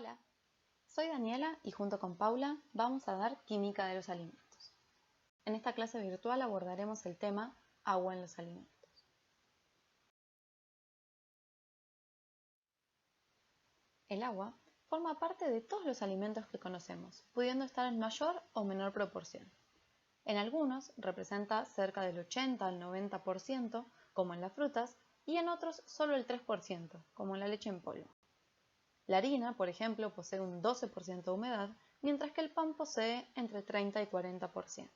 Hola, soy Daniela y junto con Paula vamos a dar Química de los Alimentos. En esta clase virtual abordaremos el tema agua en los alimentos. El agua forma parte de todos los alimentos que conocemos, pudiendo estar en mayor o menor proporción. En algunos representa cerca del 80 al 90%, como en las frutas, y en otros solo el 3%, como en la leche en polvo. La harina, por ejemplo, posee un 12% de humedad, mientras que el pan posee entre 30 y 40%.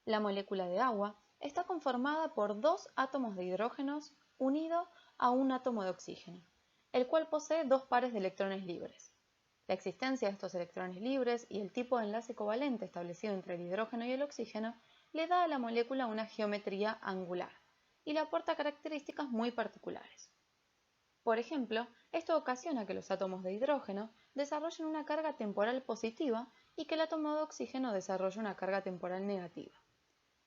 La molécula de agua está conformada por dos átomos de hidrógenos unidos a un átomo de oxígeno, el cual posee dos pares de electrones libres. La existencia de estos electrones libres y el tipo de enlace covalente establecido entre el hidrógeno y el oxígeno le da a la molécula una geometría angular y le aporta características muy particulares. Por ejemplo, esto ocasiona que los átomos de hidrógeno desarrollen una carga temporal positiva y que el átomo de oxígeno desarrolle una carga temporal negativa.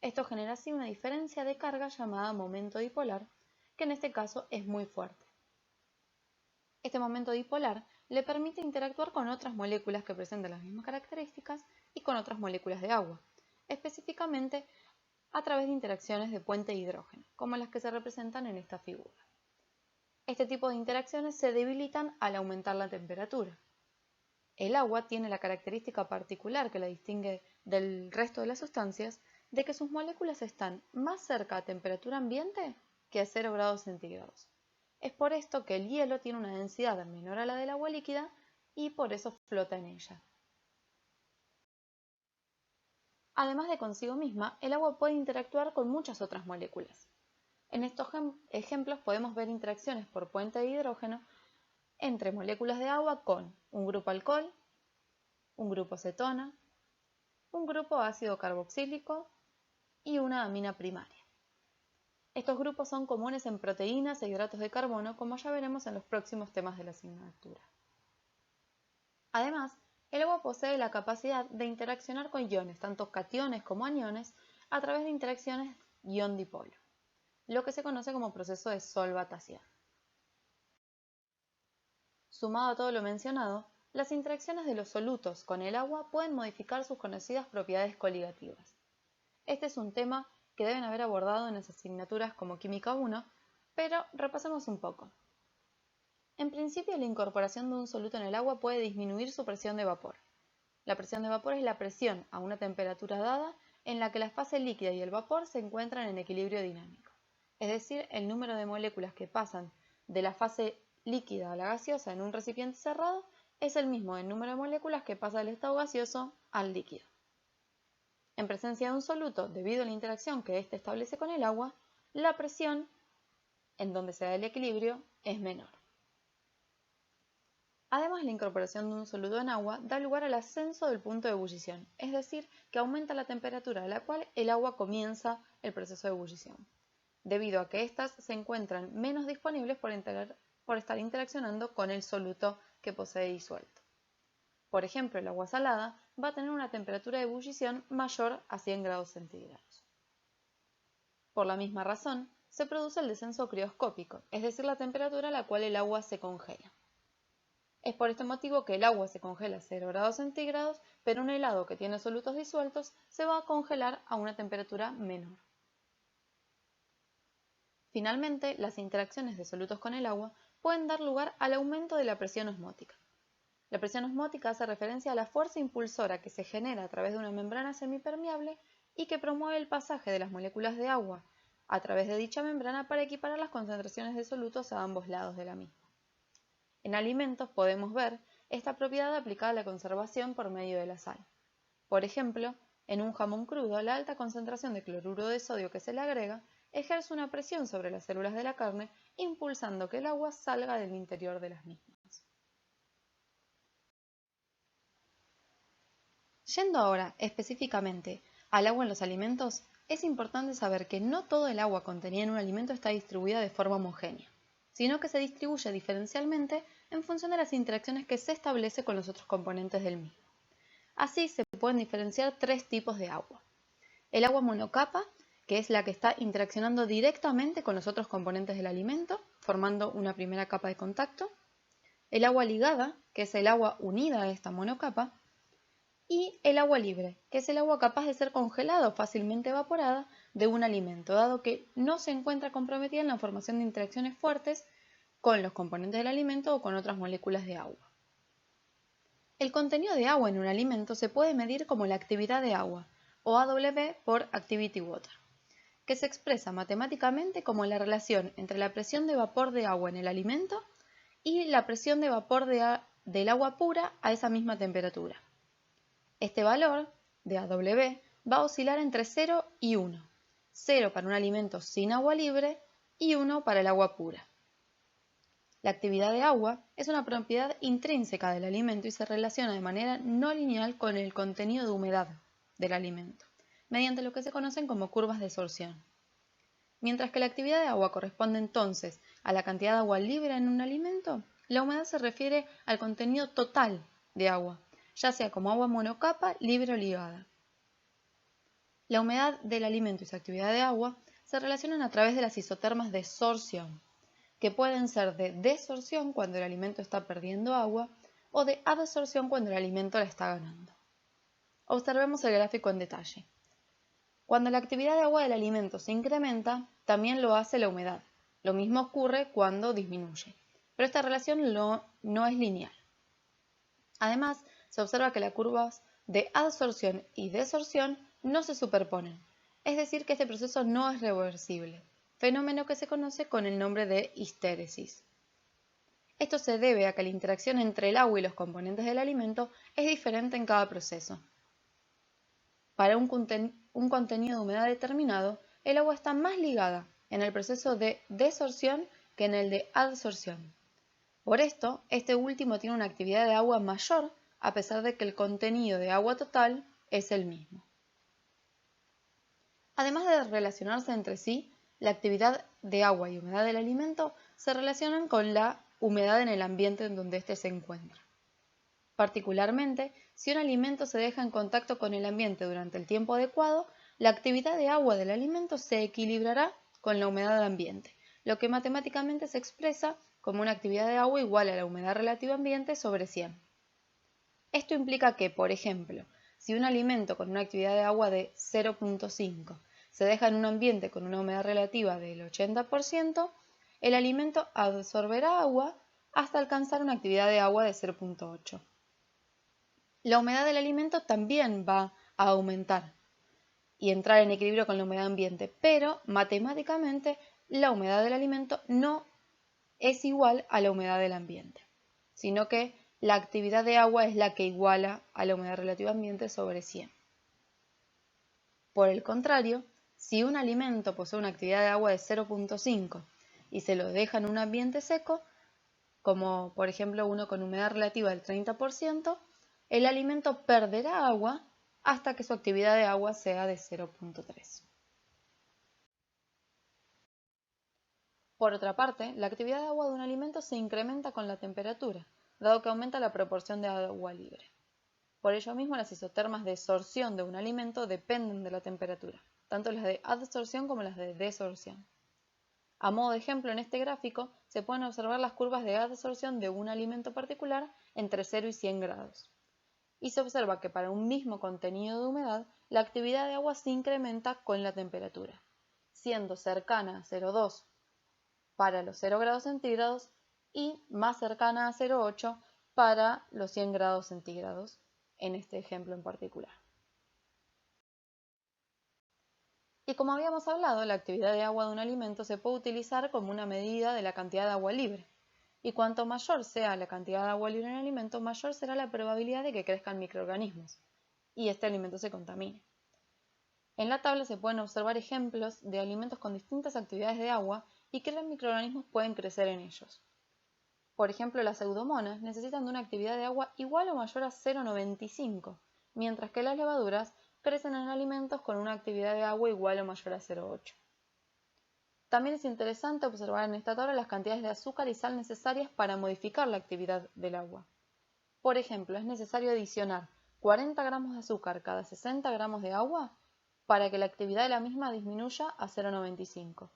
Esto genera así una diferencia de carga llamada momento dipolar, que en este caso es muy fuerte. Este momento dipolar le permite interactuar con otras moléculas que presenten las mismas características y con otras moléculas de agua, específicamente a través de interacciones de puente de hidrógeno, como las que se representan en esta figura. Este tipo de interacciones se debilitan al aumentar la temperatura. El agua tiene la característica particular que la distingue del resto de las sustancias de que sus moléculas están más cerca a temperatura ambiente que a 0 grados centígrados. Es por esto que el hielo tiene una densidad menor a la del agua líquida y por eso flota en ella. Además de consigo misma, el agua puede interactuar con muchas otras moléculas. En estos ejemplos podemos ver interacciones por puente de hidrógeno entre moléculas de agua con un grupo alcohol, un grupo cetona, un grupo ácido carboxílico y una amina primaria. Estos grupos son comunes en proteínas e hidratos de carbono, como ya veremos en los próximos temas de la asignatura. Además, el agua posee la capacidad de interaccionar con iones, tanto cationes como aniones, a través de interacciones ion-dipolo, lo que se conoce como proceso de solvatación. Sumado a todo lo mencionado, las interacciones de los solutos con el agua pueden modificar sus conocidas propiedades coligativas. Este es un tema que deben haber abordado en las asignaturas como Química 1, pero repasemos un poco. En principio, la incorporación de un soluto en el agua puede disminuir su presión de vapor. La presión de vapor es la presión a una temperatura dada en la que la fase líquida y el vapor se encuentran en equilibrio dinámico, es decir, el número de moléculas que pasan de la fase líquida a la gaseosa en un recipiente cerrado es el mismo del número de moléculas que pasa del estado gaseoso al líquido. En presencia de un soluto, debido a la interacción que éste establece con el agua, la presión, en donde se da el equilibrio, es menor. Además, la incorporación de un soluto en agua da lugar al ascenso del punto de ebullición, es decir, que aumenta la temperatura a la cual el agua comienza el proceso de ebullición, debido a que éstas se encuentran menos disponibles por estar interaccionando con el soluto que posee disuelto. Por ejemplo, el agua salada va a tener una temperatura de ebullición mayor a 100 grados centígrados. Por la misma razón, se produce el descenso crioscópico, es decir, la temperatura a la cual el agua se congela. Es por este motivo que el agua se congela a 0 grados centígrados, pero un helado que tiene solutos disueltos se va a congelar a una temperatura menor. Finalmente, las interacciones de solutos con el agua pueden dar lugar al aumento de la presión osmótica. La presión osmótica hace referencia a la fuerza impulsora que se genera a través de una membrana semipermeable y que promueve el pasaje de las moléculas de agua a través de dicha membrana para equiparar las concentraciones de solutos a ambos lados de la misma. En alimentos podemos ver esta propiedad aplicada a la conservación por medio de la sal. Por ejemplo, en un jamón crudo, la alta concentración de cloruro de sodio que se le agrega ejerce una presión sobre las células de la carne, impulsando que el agua salga del interior de las mismas. Yendo ahora específicamente al agua en los alimentos, es importante saber que no todo el agua contenida en un alimento está distribuida de forma homogénea, sino que se distribuye diferencialmente en función de las interacciones que se establece con los otros componentes del mismo. Así se pueden diferenciar tres tipos de agua. El agua monocapa, que es la que está interaccionando directamente con los otros componentes del alimento, formando una primera capa de contacto. el agua ligada, que es el agua unida a esta monocapa, y el agua libre, que es el agua capaz de ser congelada o fácilmente evaporada de un alimento, dado que no se encuentra comprometida en la formación de interacciones fuertes con los componentes del alimento o con otras moléculas de agua. El contenido de agua en un alimento se puede medir como la actividad de agua, o AW por Activity Water, que se expresa matemáticamente como la relación entre la presión de vapor de agua en el alimento y la presión de vapor del agua pura a esa misma temperatura. Este valor de AW va a oscilar entre 0 y 1, 0 para un alimento sin agua libre y 1 para el agua pura. La actividad de agua es una propiedad intrínseca del alimento y se relaciona de manera no lineal con el contenido de humedad del alimento, mediante lo que se conocen como curvas de sorción. Mientras que la actividad de agua corresponde entonces a la cantidad de agua libre en un alimento, la humedad se refiere al contenido total de agua, ya sea como agua monocapa, libre o ligada. La humedad del alimento y su actividad de agua se relacionan a través de las isotermas de sorción, que pueden ser de desorción cuando el alimento está perdiendo agua o de adsorción cuando el alimento la está ganando. Observemos el gráfico en detalle. Cuando la actividad de agua del alimento se incrementa, también lo hace la humedad. Lo mismo ocurre cuando disminuye, pero esta relación no es lineal. Además, se observa que las curvas de adsorción y desorción no se superponen, es decir, que este proceso no es reversible, fenómeno que se conoce con el nombre de histéresis. Esto se debe a que la interacción entre el agua y los componentes del alimento es diferente en cada proceso. Para un contenido de humedad determinado, el agua está más ligada en el proceso de desorción que en el de adsorción. Por esto, este último tiene una actividad de agua mayor a pesar de que el contenido de agua total es el mismo. Además de relacionarse entre sí, la actividad de agua y humedad del alimento se relacionan con la humedad en el ambiente en donde éste se encuentra. Particularmente, si un alimento se deja en contacto con el ambiente durante el tiempo adecuado, la actividad de agua del alimento se equilibrará con la humedad del ambiente, lo que matemáticamente se expresa como una actividad de agua igual a la humedad relativa ambiente sobre 100. Esto implica que, por ejemplo, si un alimento con una actividad de agua de 0.5 se deja en un ambiente con una humedad relativa del 80%, el alimento absorberá agua hasta alcanzar una actividad de agua de 0.8. La humedad del alimento también va a aumentar y entrar en equilibrio con la humedad ambiente, pero matemáticamente la humedad del alimento no es igual a la humedad del ambiente, sino que la actividad de agua es la que iguala a la humedad relativa ambiente sobre 100. Por el contrario, si un alimento posee una actividad de agua de 0.5 y se lo deja en un ambiente seco, como por ejemplo uno con humedad relativa del 30%, el alimento perderá agua hasta que su actividad de agua sea de 0.3. Por otra parte, la actividad de agua de un alimento se incrementa con la temperatura, dado que aumenta la proporción de agua libre. Por ello mismo, las isotermas de sorción de un alimento dependen de la temperatura, tanto las de adsorción como las de desorción. A modo de ejemplo, en este gráfico se pueden observar las curvas de adsorción de un alimento particular entre 0 y 100 grados. Y se observa que para un mismo contenido de humedad, la actividad de agua se incrementa con la temperatura, siendo cercana a 0,2 para los 0 grados centígrados y más cercana a 0,8 para los 100 grados centígrados, en este ejemplo en particular. Y como habíamos hablado, la actividad de agua de un alimento se puede utilizar como una medida de la cantidad de agua libre. Y cuanto mayor sea la cantidad de agua libre en el alimento, mayor será la probabilidad de que crezcan microorganismos y este alimento se contamine. En la tabla se pueden observar ejemplos de alimentos con distintas actividades de agua y qué microorganismos pueden crecer en ellos. Por ejemplo, las pseudomonas necesitan de una actividad de agua igual o mayor a 0,95, mientras que las levaduras crecen en alimentos con una actividad de agua igual o mayor a 0,8. También es interesante observar en esta tabla las cantidades de azúcar y sal necesarias para modificar la actividad del agua. Por ejemplo, es necesario adicionar 40 gramos de azúcar cada 60 gramos de agua para que la actividad de la misma disminuya a 0,95.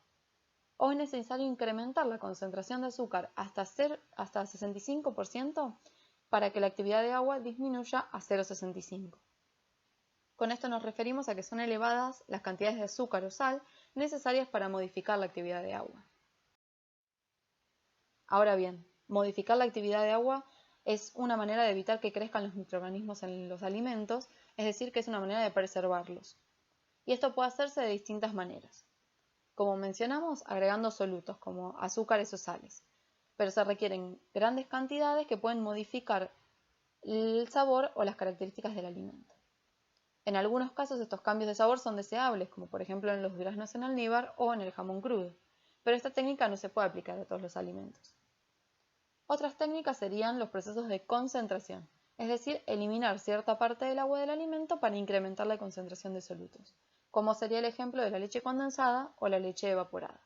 o es necesario incrementar la concentración de azúcar hasta 65% para que la actividad de agua disminuya a 0,65. Con esto nos referimos a que son elevadas las cantidades de azúcar o sal necesarias para modificar la actividad de agua. Ahora bien, modificar la actividad de agua es una manera de evitar que crezcan los microorganismos en los alimentos, es decir, que es una manera de preservarlos. Y esto puede hacerse de distintas maneras. Como mencionamos, agregando solutos como azúcares o sales, pero se requieren grandes cantidades que pueden modificar el sabor o las características del alimento. En algunos casos estos cambios de sabor son deseables, como por ejemplo en los duraznos en almíbar o en el jamón crudo, pero esta técnica no se puede aplicar a todos los alimentos. Otras técnicas serían los procesos de concentración, es decir, eliminar cierta parte del agua del alimento para incrementar la concentración de solutos, como sería el ejemplo de la leche condensada o la leche evaporada.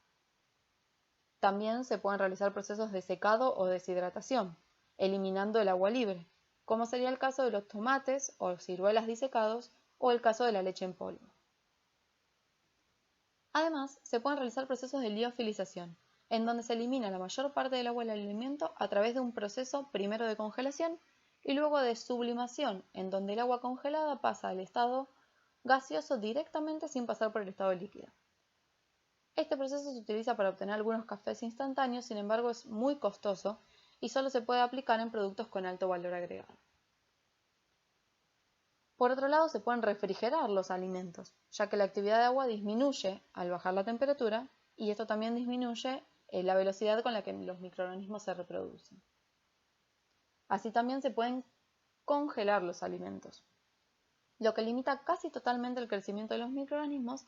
También se pueden realizar procesos de secado o deshidratación, eliminando el agua libre, como sería el caso de los tomates o ciruelas disecados o el caso de la leche en polvo. Además, se pueden realizar procesos de liofilización, en donde se elimina la mayor parte del agua del alimento a través de un proceso primero de congelación y luego de sublimación, en donde el agua congelada pasa al estado gaseoso directamente sin pasar por el estado líquido. Este proceso se utiliza para obtener algunos cafés instantáneos, sin embargo es muy costoso y solo se puede aplicar en productos con alto valor agregado. Por otro lado, se pueden refrigerar los alimentos, ya que la actividad de agua disminuye al bajar la temperatura y esto también disminuye la velocidad con la que los microorganismos se reproducen. Así también se pueden congelar los alimentos, lo que limita casi totalmente el crecimiento de los microorganismos,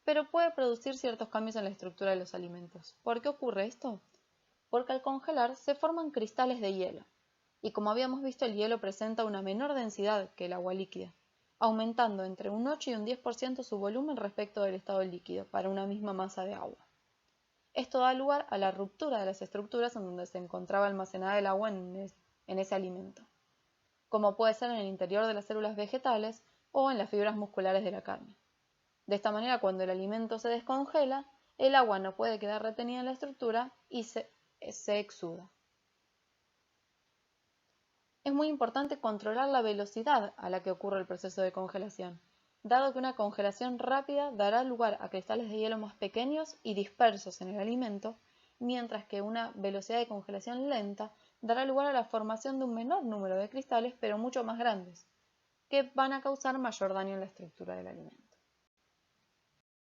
pero puede producir ciertos cambios en la estructura de los alimentos. ¿Por qué ocurre esto? Porque al congelar se forman cristales de hielo, y como habíamos visto, el hielo presenta una menor densidad que el agua líquida, aumentando entre un 8 y un 10% su volumen respecto del estado líquido para una misma masa de agua. Esto da lugar a la ruptura de las estructuras en donde se encontraba almacenada el agua en ese alimento, como puede ser en el interior de las células vegetales o en las fibras musculares de la carne. De esta manera, cuando el alimento se descongela, el agua no puede quedar retenida en la estructura y se exuda. Es muy importante controlar la velocidad a la que ocurre el proceso de congelación, dado que una congelación rápida dará lugar a cristales de hielo más pequeños y dispersos en el alimento, mientras que una velocidad de congelación lenta dará lugar a la formación de un menor número de cristales pero mucho más grandes, que van a causar mayor daño en la estructura del alimento.